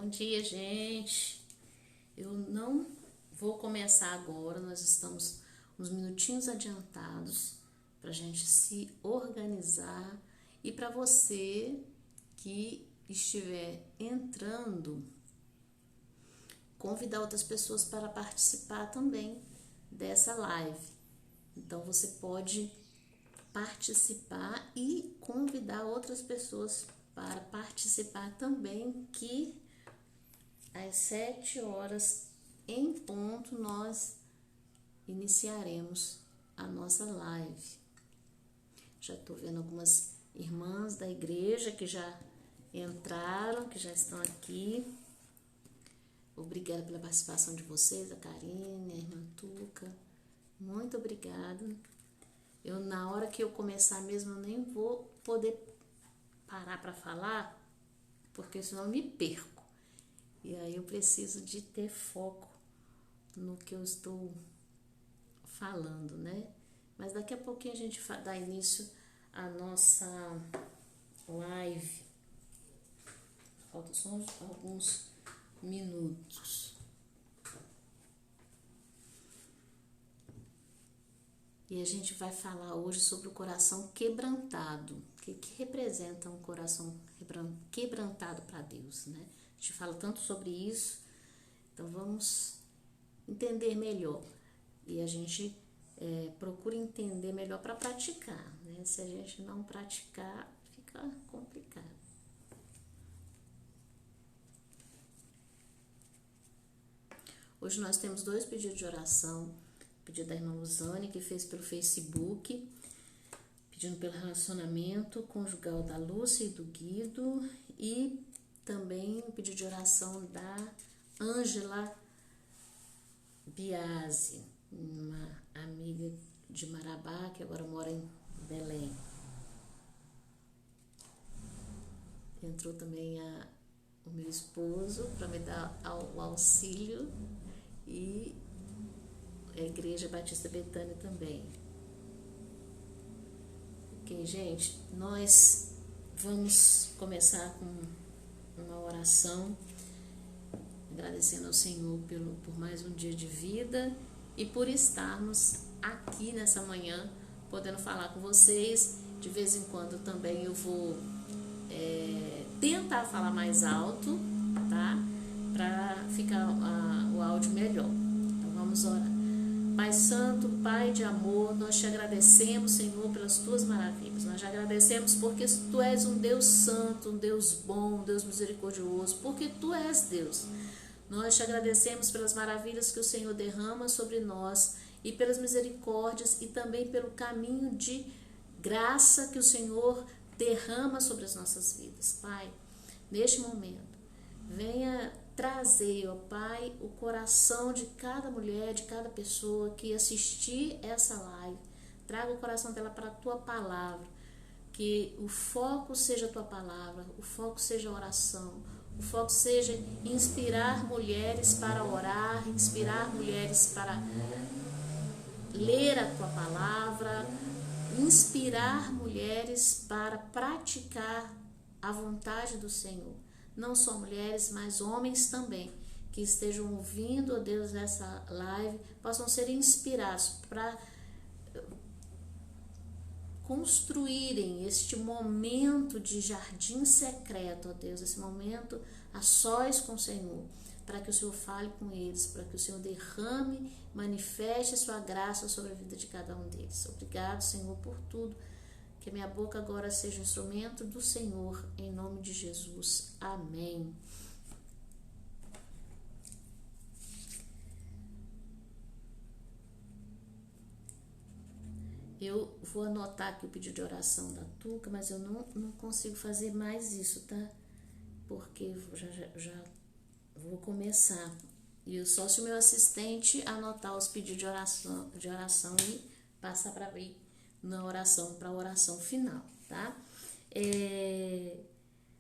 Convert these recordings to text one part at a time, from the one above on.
Bom dia, gente. Eu não vou começar agora, nós estamos uns minutinhos adiantados para a gente se organizar e para você que estiver entrando, convidar outras pessoas para participar também dessa live. Então você pode participar e convidar outras pessoas para participar também, que às 7 horas em ponto nós iniciaremos a nossa live. Já estou vendo algumas irmãs da igreja que já entraram, que já estão aqui. Obrigada pela participação de vocês, a Karine, a irmã Tuca. Muito obrigada. Na hora que eu começar mesmo, eu nem vou poder parar para falar, porque senão eu me perco. E aí eu preciso de ter foco no que eu estou falando, né? Mas daqui a pouquinho a gente dá início à nossa live. Faltam só alguns minutos. E a gente vai falar hoje sobre o coração quebrantado. O que representa um coração quebrantado para Deus, né? A gente fala tanto sobre isso, então vamos entender melhor. E a gente procura entender melhor para praticar, né? Se a gente não praticar, fica complicado. Hoje nós temos 2 pedidos de oração. Pedido da irmã Luzane, que fez pelo Facebook, pedindo pelo relacionamento conjugal da Lúcia e do Guido, e também o pedido de oração da Ângela Biasi, uma amiga de Marabá, que agora mora em Belém. Entrou também o meu esposo para me dar o auxílio, e a Igreja Batista Betânia também. Ok, gente, nós vamos começar com uma oração, agradecendo ao Senhor por mais um dia de vida e por estarmos aqui nessa manhã, podendo falar com vocês. De vez em quando também eu vou tentar falar mais alto, tá? Para ficar o áudio melhor. Então vamos orar. Pai Santo, Pai de amor, nós te agradecemos, Senhor, pelas tuas maravilhas. Nós te agradecemos porque tu és um Deus santo, um Deus bom, um Deus misericordioso, porque tu és Deus. Nós te agradecemos pelas maravilhas que o Senhor derrama sobre nós e pelas misericórdias e também pelo caminho de graça que o Senhor derrama sobre as nossas vidas. Pai, neste momento, venha trazer, ó Pai, o coração de cada mulher, de cada pessoa que assistir essa live. Traga o coração dela para a tua palavra, que o foco seja a tua palavra, o foco seja a oração, o foco seja inspirar mulheres para orar, inspirar mulheres para ler a tua palavra, inspirar mulheres para praticar a vontade do Senhor. Não só mulheres, mas homens também, que estejam ouvindo, ó Deus, essa live, possam ser inspirados para construírem este momento de jardim secreto, ó Deus, esse momento a sós com o Senhor, para que o Senhor fale com eles, para que o Senhor derrame, manifeste a sua graça sobre a vida de cada um deles. Obrigado, Senhor, por tudo. Que minha boca agora seja um instrumento do Senhor, em nome de Jesus. Amém. Eu vou anotar aqui o pedido de oração da Tuca, mas eu não consigo fazer mais isso, tá? Porque já vou começar. E só se o meu assistente anotar os pedidos de oração e passar para mim na oração, para a oração final, tá?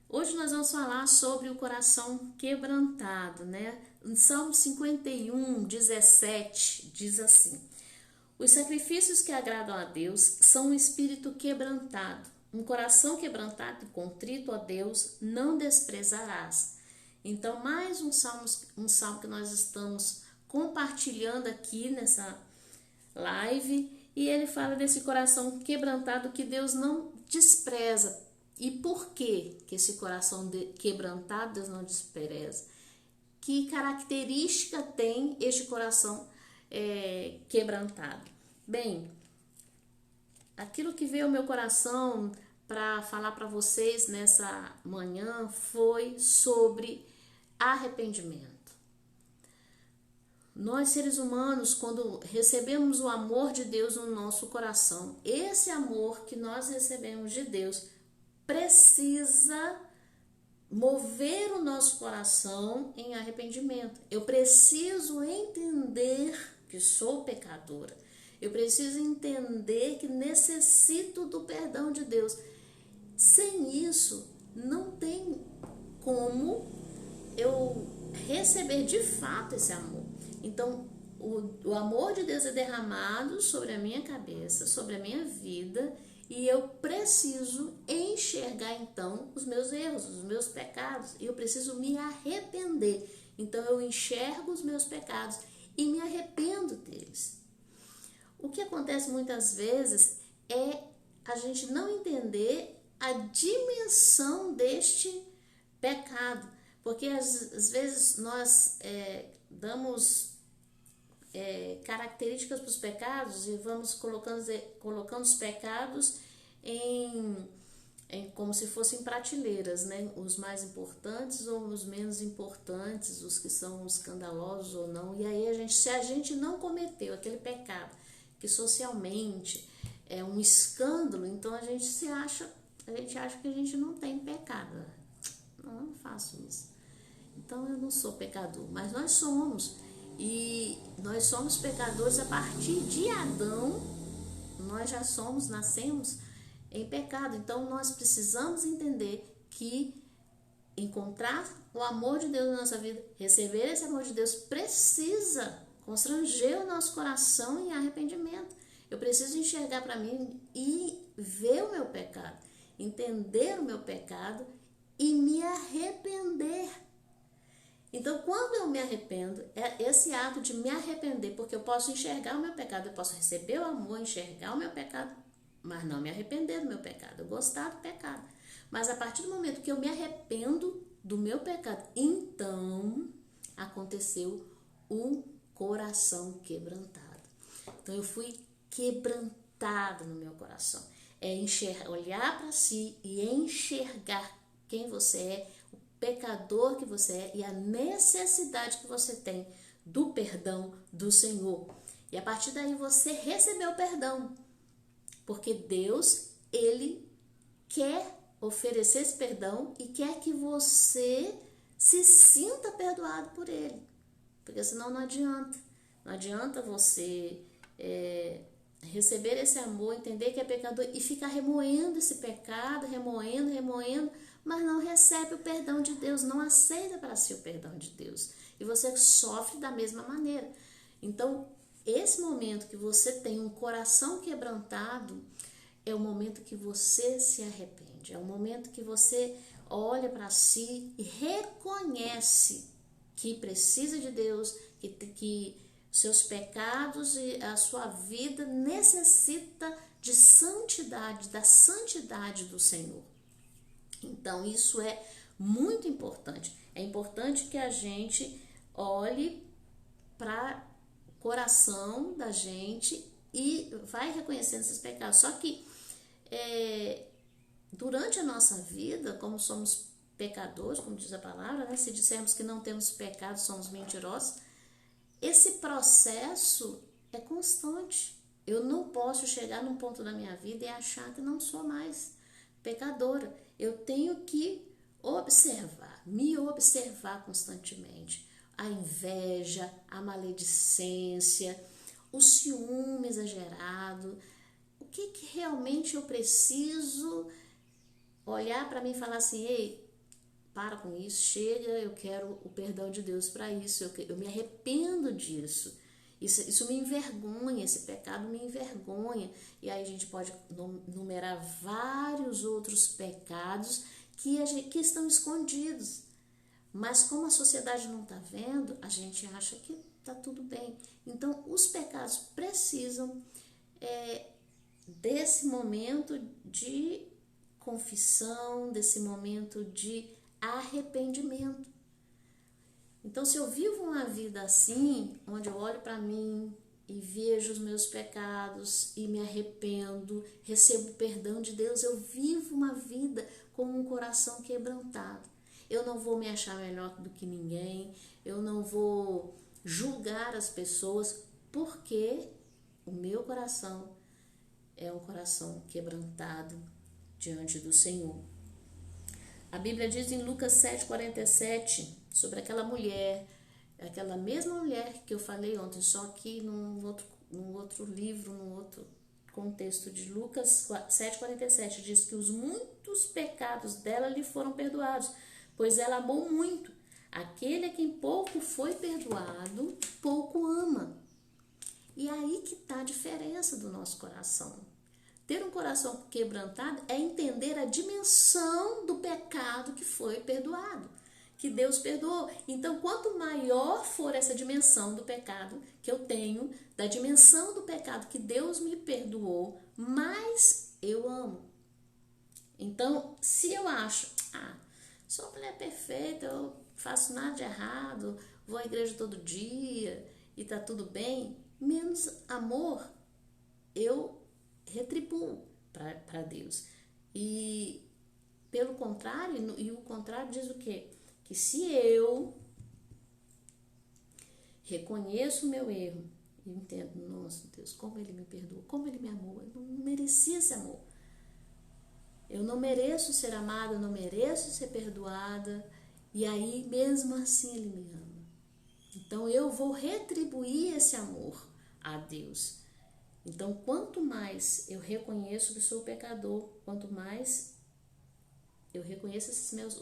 Hoje nós vamos falar sobre o coração quebrantado, né? Em Salmo 51, 17, diz assim: os sacrifícios que agradam a Deus são um espírito quebrantado. Um coração quebrantado e contrito, ó Deus, não desprezarás. Então, mais um salmo que nós estamos compartilhando aqui nessa live, e ele fala desse coração quebrantado que Deus não despreza. E por que esse coração quebrantado Deus não despreza? Que característica tem este coração quebrantado? Bem, aquilo que veio ao meu coração para falar para vocês nessa manhã foi sobre arrependimento. Nós, seres humanos, quando recebemos o amor de Deus no nosso coração, esse amor que nós recebemos de Deus precisa mover o nosso coração em arrependimento. Eu preciso entender que sou pecadora. Eu preciso entender que necessito do perdão de Deus. Sem isso, não tem como eu receber de fato esse amor. Então, o amor de Deus é derramado sobre a minha cabeça, sobre a minha vida, e eu preciso enxergar então os meus erros, os meus pecados, e eu preciso me arrepender. Então, eu enxergo os meus pecados e me arrependo deles. O que acontece muitas vezes é a gente não entender a dimensão deste pecado, porque às vezes nós damos características para os pecados e vamos colocando os pecados como se fossem prateleiras, né? Os mais importantes ou os menos importantes, os que são escandalosos ou não. E aí se a gente não cometeu aquele pecado que socialmente é um escândalo, então a gente acha que a gente não tem pecado. Não, eu não faço isso. Então eu não sou pecador, mas nós somos. E nós somos pecadores a partir de Adão. Nós já nascemos em pecado. Então nós precisamos entender que encontrar o amor de Deus na nossa vida, receber esse amor de Deus, precisa constranger o nosso coração em arrependimento. Eu preciso enxergar para mim e ver o meu pecado, entender o meu pecado e me arrepender. Então, quando eu me arrependo, é esse ato de me arrepender, porque eu posso enxergar o meu pecado, eu posso receber o amor, enxergar o meu pecado, mas não me arrepender do meu pecado, eu gostar do pecado. Mas a partir do momento que eu me arrependo do meu pecado, então aconteceu um coração quebrantado. Então, eu fui quebrantado no meu coração. Olhar para si e enxergar quem você é, pecador que você é e a necessidade que você tem do perdão do Senhor. E a partir daí você recebeu o perdão, porque Deus, Ele quer oferecer esse perdão e quer que você se sinta perdoado por Ele, porque senão não adianta. Não adianta você receber esse amor, entender que é pecador e ficar remoendo esse pecado, remoendo, mas não recebe o perdão de Deus, não aceita para si o perdão de Deus. E você sofre da mesma maneira. Então, esse momento que você tem um coração quebrantado, é o momento que você se arrepende. É o momento que você olha para si e reconhece que precisa de Deus, que seus pecados e a sua vida necessita de santidade, da santidade do Senhor. Então, isso é muito importante. É importante que a gente olhe para o coração da gente e vai reconhecendo esses pecados. Só que durante a nossa vida, como somos pecadores, como diz a palavra, né? Se dissermos que não temos pecado, somos mentirosos. Esse processo é constante. Eu não posso chegar num ponto da minha vida e achar que não sou mais pecadora. Eu tenho que me observar constantemente. A inveja, a maledicência, o ciúme exagerado. O que realmente eu preciso olhar para mim e falar assim: ei, para com isso, chega, eu quero o perdão de Deus para isso, eu me arrependo disso. Isso me envergonha, esse pecado me envergonha. E aí a gente pode numerar vários outros pecados que estão escondidos. Mas como a sociedade não está vendo, a gente acha que está tudo bem. Então, os pecados precisam desse momento de confissão, desse momento de arrependimento. Então, se eu vivo uma vida assim, onde eu olho para mim e vejo os meus pecados e me arrependo, recebo perdão de Deus, eu vivo uma vida com um coração quebrantado. Eu não vou me achar melhor do que ninguém, eu não vou julgar as pessoas, porque o meu coração é um coração quebrantado diante do Senhor. A Bíblia diz em Lucas 7,47 sobre aquela mulher, aquela mesma mulher que eu falei ontem, só que num outro livro, num outro contexto de Lucas 7,47, diz que os muitos pecados dela lhe foram perdoados, pois ela amou muito. Aquele a quem pouco foi perdoado, pouco ama. E aí que está a diferença do nosso coração. Ter um coração quebrantado é entender a dimensão do pecado que foi perdoado, que Deus perdoou. Então, quanto maior for essa dimensão do pecado que eu tenho, da dimensão do pecado que Deus me perdoou, mais eu amo. Então, se eu acho, sou uma mulher perfeita, eu faço nada de errado, vou à igreja todo dia e tá tudo bem, menos amor eu retribuo para Deus. E pelo contrário, e o contrário diz o quê? Que se eu reconheço o meu erro e entendo, nossa Deus, como Ele me perdoou, como Ele me amou, eu não merecia esse amor. Eu não mereço ser amada, eu não mereço ser perdoada, e aí mesmo assim Ele me ama. Então eu vou retribuir esse amor a Deus. Então, quanto mais eu reconheço que sou pecador, quanto mais eu reconheço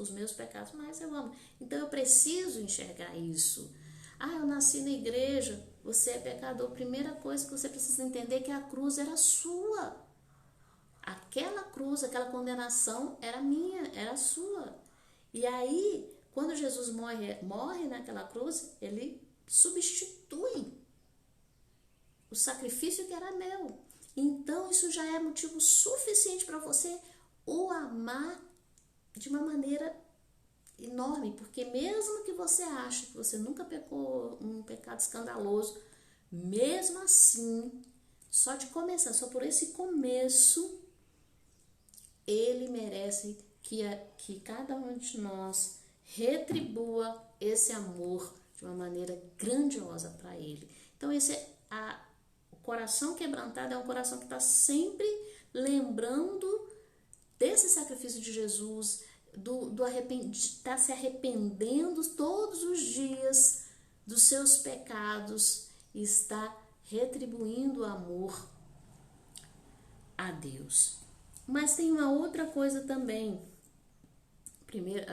os meus pecados, mais eu amo. Então, eu preciso enxergar isso. Eu nasci na igreja, você é pecador. Primeira coisa que você precisa entender é que a cruz era sua. Aquela cruz, aquela condenação era minha, era sua. E aí, quando Jesus morre naquela cruz, ele substitui o sacrifício que era meu. Então, isso já é motivo suficiente para você o amar de uma maneira enorme, porque mesmo que você ache que você nunca pecou um pecado escandaloso, mesmo assim, só de começar, só por esse começo, Ele merece que cada um de nós retribua esse amor de uma maneira grandiosa para Ele. Então, o coração quebrantado é um coração que está sempre lembrando desse sacrifício de Jesus, está se arrependendo todos os dias dos seus pecados e está retribuindo o amor a Deus. Mas tem uma outra coisa também. Primeiro,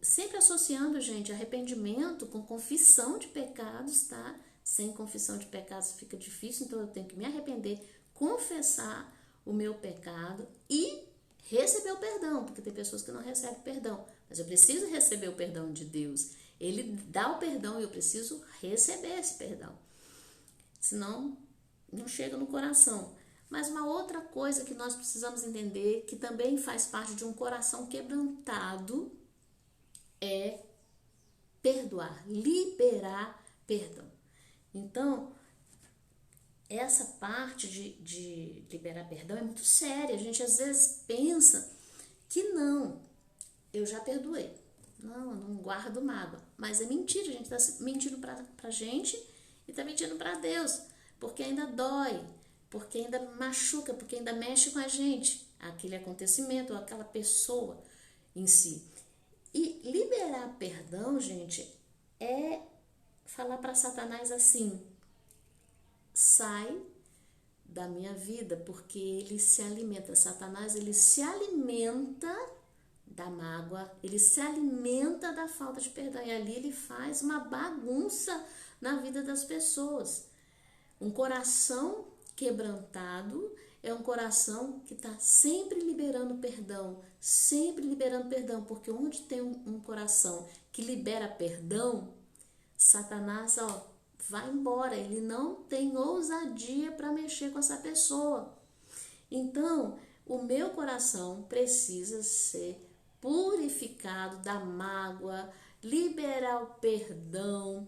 sempre associando, gente, arrependimento com confissão de pecados, tá? Sem confissão de pecados fica difícil, então eu tenho que me arrepender, confessar o meu pecado e receber o perdão, porque tem pessoas que não recebem perdão, mas eu preciso receber o perdão de Deus. Ele dá o perdão e eu preciso receber esse perdão, senão não chega no coração. Mas uma outra coisa que nós precisamos entender, que também faz parte de um coração quebrantado, é perdoar, liberar perdão. Então, essa parte de liberar perdão é muito séria. A gente às vezes pensa que não, eu já perdoei. Não, eu não guardo mágoa. Mas é mentira, a gente está mentindo pra gente e está mentindo para Deus. Porque ainda dói, porque ainda machuca, porque ainda mexe com a gente. Aquele acontecimento ou aquela pessoa em si. E liberar perdão, gente, é falar para Satanás assim: sai da minha vida, porque ele se alimenta. Satanás, ele se alimenta da mágoa, ele se alimenta da falta de perdão, e ali ele faz uma bagunça na vida das pessoas. Um coração quebrantado é um coração que está sempre liberando perdão, porque onde tem um coração que libera perdão, Satanás, vai embora, ele não tem ousadia para mexer com essa pessoa. Então, o meu coração precisa ser purificado da mágoa, liberar o perdão.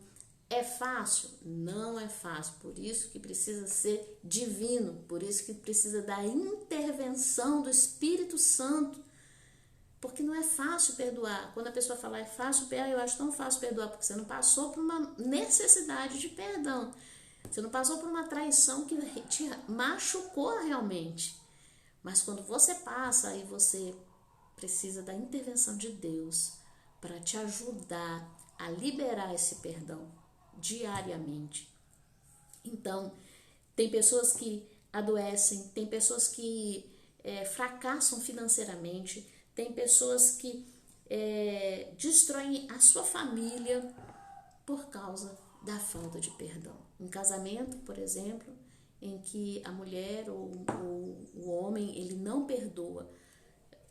É fácil? Não é fácil, por isso que precisa ser divino, por isso que precisa da intervenção do Espírito Santo, porque não é fácil perdoar. Quando a pessoa fala é fácil perdoar, eu acho tão fácil perdoar, porque você não passou por uma necessidade de perdão, você não passou por uma traição que te machucou realmente. Mas quando você passa, aí você precisa da intervenção de Deus para te ajudar a liberar esse perdão diariamente. Então, tem pessoas que adoecem, tem pessoas que fracassam financeiramente, tem pessoas que destroem a sua família por causa da falta de perdão. Um casamento, por exemplo, em que a mulher ou o homem, ele não perdoa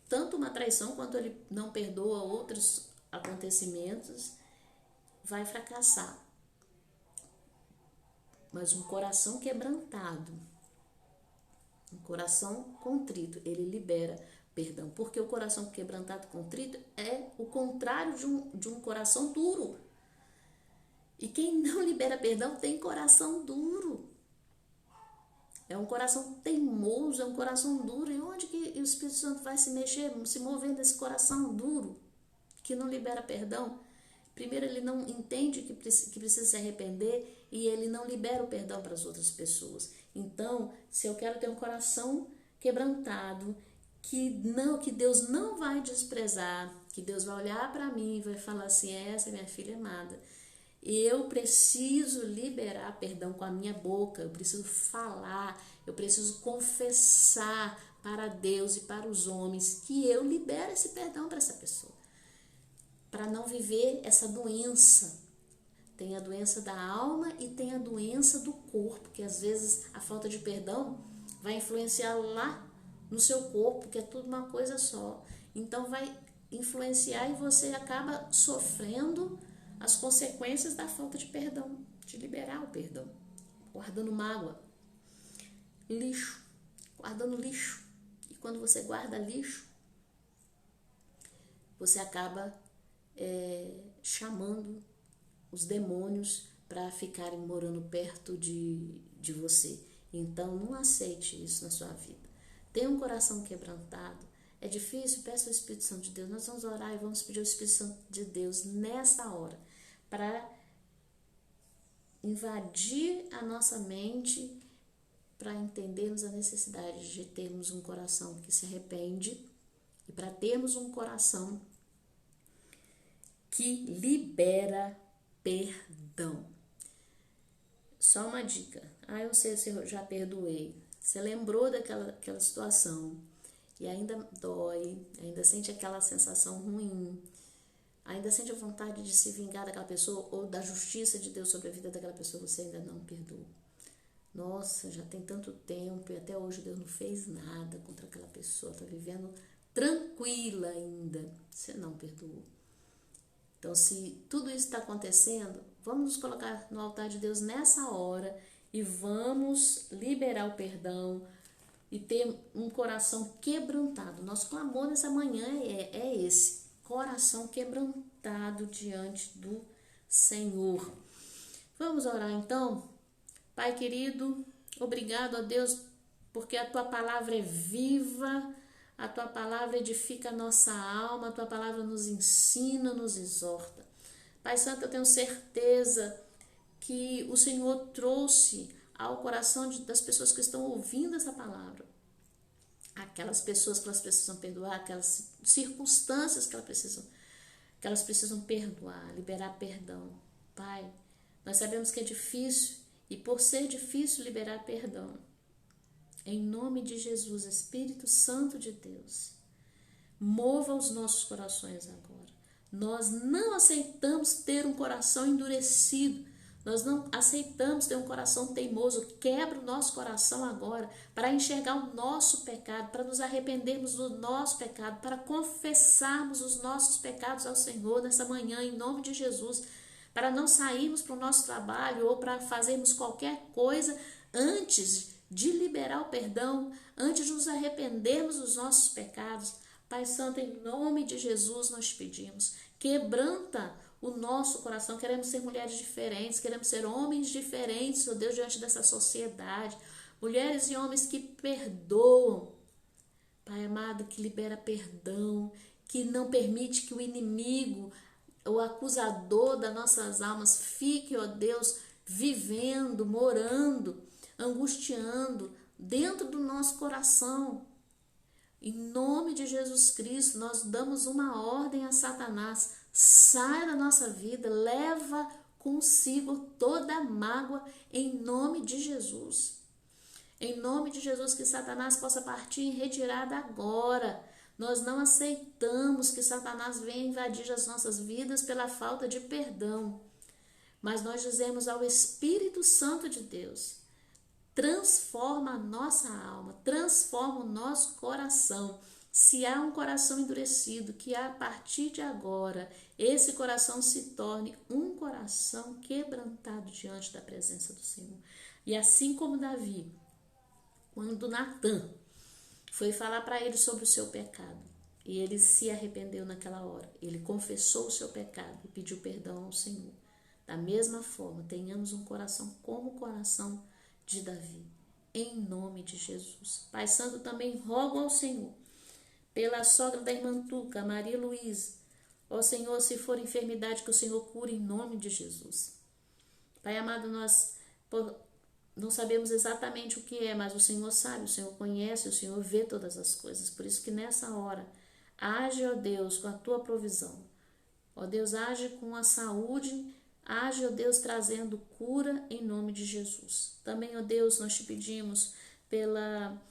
tanto uma traição quanto ele não perdoa outros acontecimentos, vai fracassar. Mas um coração quebrantado, um coração contrito, ele libera perdão. Porque o coração quebrantado, contrito, é o contrário de um coração duro. E quem não libera perdão tem coração duro. É um coração teimoso, é um coração duro. E onde que o Espírito Santo vai se mexer, se mover nesse coração duro, que não libera perdão? Primeiro, ele não entende que precisa se arrepender e ele não libera o perdão para as outras pessoas. Então, se eu quero ter um coração quebrantado, que Deus não vai desprezar, que Deus vai olhar para mim e vai falar assim, essa é minha filha amada, eu preciso liberar perdão com a minha boca, eu preciso falar, eu preciso confessar para Deus e para os homens que eu libero esse perdão para essa pessoa, para não viver essa doença. Tem a doença da alma e tem a doença do corpo, que às vezes a falta de perdão vai influenciar lá no seu corpo, que é tudo uma coisa só. Então vai influenciar e você acaba sofrendo as consequências da falta de perdão, de liberar o perdão, guardando mágoa, lixo, guardando lixo. E quando você guarda lixo, você acaba chamando os demônios para ficarem morando perto de você. Então, não aceite isso na sua vida. Tenha um coração quebrantado. É difícil? Peça ao Espírito Santo de Deus. Nós vamos orar e vamos pedir ao Espírito Santo de Deus nessa hora para invadir a nossa mente, para entendermos a necessidade de termos um coração que se arrepende e para termos um coração que libera perdão. Só uma dica. Eu sei se eu já perdoei. Você lembrou daquela situação e ainda dói, ainda sente aquela sensação ruim, ainda sente a vontade de se vingar daquela pessoa ou da justiça de Deus sobre a vida daquela pessoa, você ainda não perdoou. Nossa, já tem tanto tempo e até hoje Deus não fez nada contra aquela pessoa, está vivendo tranquila ainda. Você não perdoou. Então, se tudo isso está acontecendo, vamos nos colocar no altar de Deus nessa hora e vamos liberar o perdão e ter um coração quebrantado. Nosso clamor nessa manhã é esse, coração quebrantado diante do Senhor. Vamos orar então? Pai querido, obrigado a Deus, porque a Tua palavra é viva, a Tua palavra edifica a nossa alma, a Tua palavra nos ensina, nos exorta. Pai Santo, eu tenho certeza que o Senhor trouxe ao coração das pessoas que estão ouvindo essa palavra, aquelas pessoas que elas precisam perdoar, aquelas circunstâncias que elas precisam perdoar, liberar perdão. Pai, nós sabemos que é difícil e por ser difícil liberar perdão, em nome de Jesus, Espírito Santo de Deus, mova os nossos corações agora. Nós não aceitamos ter um coração endurecido. Nós não aceitamos ter um coração teimoso. Quebra o nosso coração agora para enxergar o nosso pecado, para nos arrependermos do nosso pecado, para confessarmos os nossos pecados ao Senhor nessa manhã, em nome de Jesus, para não sairmos para o nosso trabalho ou para fazermos qualquer coisa antes de liberar o perdão, antes de nos arrependermos dos nossos pecados. Pai Santo, em nome de Jesus nós pedimos, quebranta o nosso coração. Queremos ser mulheres diferentes, queremos ser homens diferentes, ó Deus, diante dessa sociedade. Mulheres e homens que perdoam, Pai amado, que libera perdão, que não permite que o inimigo, o acusador das nossas almas, fique, ó Deus, vivendo, morando, angustiando dentro do nosso coração. Em nome de Jesus Cristo, nós damos uma ordem a Satanás: sai da nossa vida, leva consigo toda a mágoa, em nome de Jesus. Em nome de Jesus, que Satanás possa partir em retirada agora. Nós não aceitamos que Satanás venha invadir as nossas vidas pela falta de perdão, mas nós dizemos ao Espírito Santo de Deus: transforma a nossa alma, transforma o nosso coração. Se há um coração endurecido, que a partir de agora esse coração se torne um coração quebrantado diante da presença do Senhor. E assim como Davi, quando Natã foi falar para ele sobre o seu pecado, e ele se arrependeu naquela hora, ele confessou o seu pecado e pediu perdão ao Senhor. Da mesma forma, tenhamos um coração como o coração de Davi, em nome de Jesus. Pai Santo, também rogo ao Senhor pela sogra da irmã Tuca, Maria Luísa. Ó Senhor, se for enfermidade, que o Senhor cure em nome de Jesus. Pai amado, nós não sabemos exatamente o que é, mas o Senhor sabe, o Senhor conhece, o Senhor vê todas as coisas. Por isso que nessa hora, age, ó Deus, com a tua provisão. Ó Deus, age com a saúde, age, ó Deus, trazendo cura em nome de Jesus. Também, ó Deus, nós te pedimos pela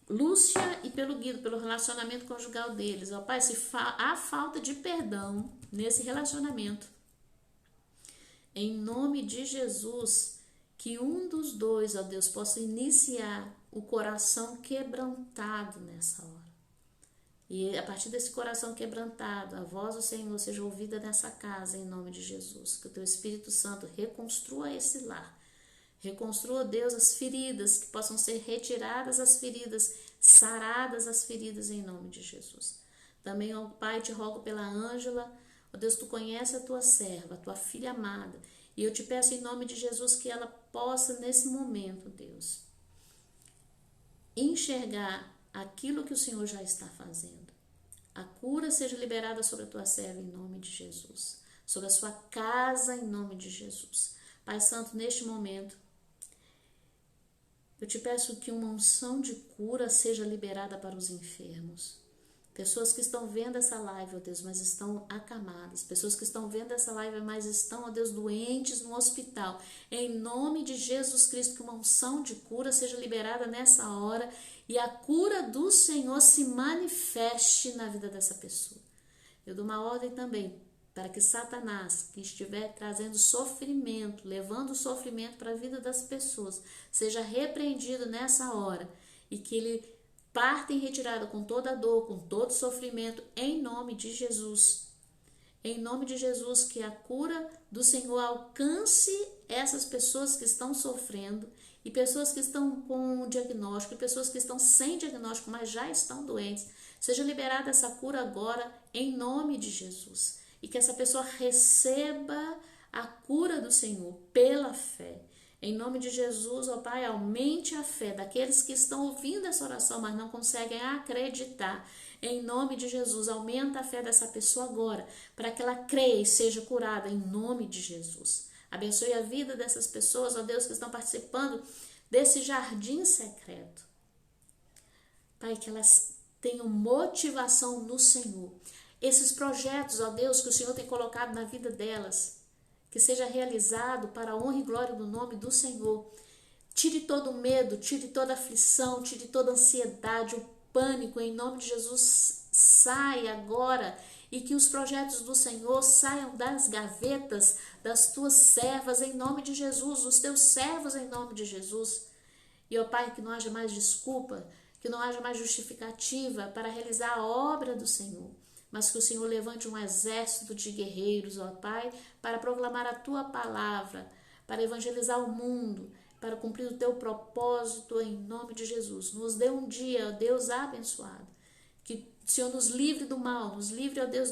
Lúcia e pelo Guido, pelo relacionamento conjugal deles. Ó Pai, se há falta de perdão nesse relacionamento, em nome de Jesus, que um dos dois, ó Deus, possa iniciar o coração quebrantado nessa hora. E a partir desse coração quebrantado, a voz do Senhor seja ouvida nessa casa, em nome de Jesus. Que o teu Espírito Santo reconstrua esse lar. Reconstrua, Deus, as feridas, que possam ser retiradas as feridas, saradas as feridas, em nome de Jesus. Também, ó Pai, te rogo pela Ângela. Ó Deus, tu conhece a tua serva, a tua filha amada. E eu te peço em nome de Jesus que ela possa, nesse momento, Deus, enxergar aquilo que o Senhor já está fazendo. A cura seja liberada sobre a tua serva, em nome de Jesus. Sobre a sua casa, em nome de Jesus. Pai Santo, neste momento, eu te peço que uma unção de cura seja liberada para os enfermos. Pessoas que estão vendo essa live, ó Deus, mas estão acamadas. Pessoas que estão vendo essa live, mas estão, ó Deus, doentes no hospital. Em nome de Jesus Cristo, que uma unção de cura seja liberada nessa hora e a cura do Senhor se manifeste na vida dessa pessoa. Eu dou uma ordem também para que Satanás, que estiver trazendo sofrimento, levando sofrimento para a vida das pessoas, seja repreendido nessa hora e que ele parta em retirada com toda a dor, com todo sofrimento, em nome de Jesus. Em nome de Jesus, que a cura do Senhor alcance essas pessoas que estão sofrendo e pessoas que estão com diagnóstico, e pessoas que estão sem diagnóstico, mas já estão doentes. Seja liberada essa cura agora, em nome de Jesus. E que essa pessoa receba a cura do Senhor pela fé. Em nome de Jesus, ó Pai, aumente a fé daqueles que estão ouvindo essa oração, mas não conseguem acreditar. Em nome de Jesus, aumenta a fé dessa pessoa agora, para que ela creia e seja curada, em nome de Jesus. Abençoe a vida dessas pessoas, ó Deus, que estão participando desse jardim secreto. Pai, que elas tenham motivação no Senhor. Esses projetos, ó Deus, que o Senhor tem colocado na vida delas, que seja realizado para a honra e glória do nome do Senhor. Tire todo o medo, tire toda a aflição, tire toda a ansiedade, o pânico, em nome de Jesus, sai agora e que os projetos do Senhor saiam das gavetas das tuas servas em nome de Jesus, dos teus servos em nome de Jesus. E, ó Pai, que não haja mais desculpa, que não haja mais justificativa para realizar a obra do Senhor, mas que o Senhor levante um exército de guerreiros, ó Pai, para proclamar a Tua palavra, para evangelizar o mundo, para cumprir o Teu propósito em nome de Jesus. Nos dê um dia, ó Deus, abençoado. Que o Senhor nos livre do mal, nos livre, ó Deus,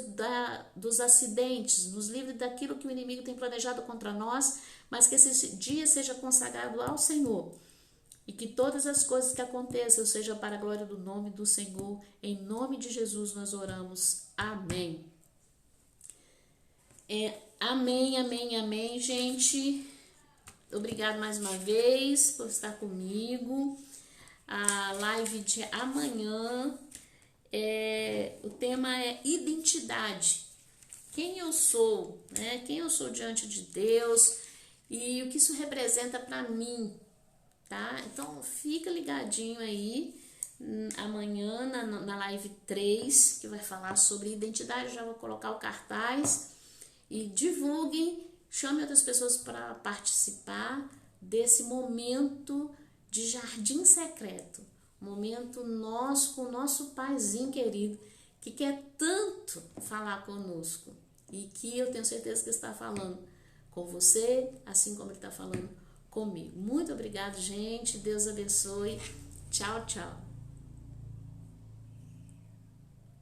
dos acidentes, nos livre daquilo que o inimigo tem planejado contra nós, mas que esse dia seja consagrado ao Senhor. E que todas as coisas que aconteçam sejam para a glória do nome do Senhor. Em nome de Jesus nós oramos. Amém. Amém, amém, amém, gente. Obrigado mais uma vez por estar comigo. A live de amanhã, o tema é identidade. Quem eu sou, né? Quem eu sou diante de Deus e o que isso representa para mim. Tá? Então fica ligadinho aí amanhã na live 3, que vai falar sobre identidade. Já vou colocar o cartaz e divulguem, chame outras pessoas para participar desse momento de jardim secreto, momento nosso com o nosso paizinho querido, que quer tanto falar conosco e que eu tenho certeza que está falando com você, assim como ele está falando comigo. Muito obrigado, gente. Deus abençoe. Tchau, tchau.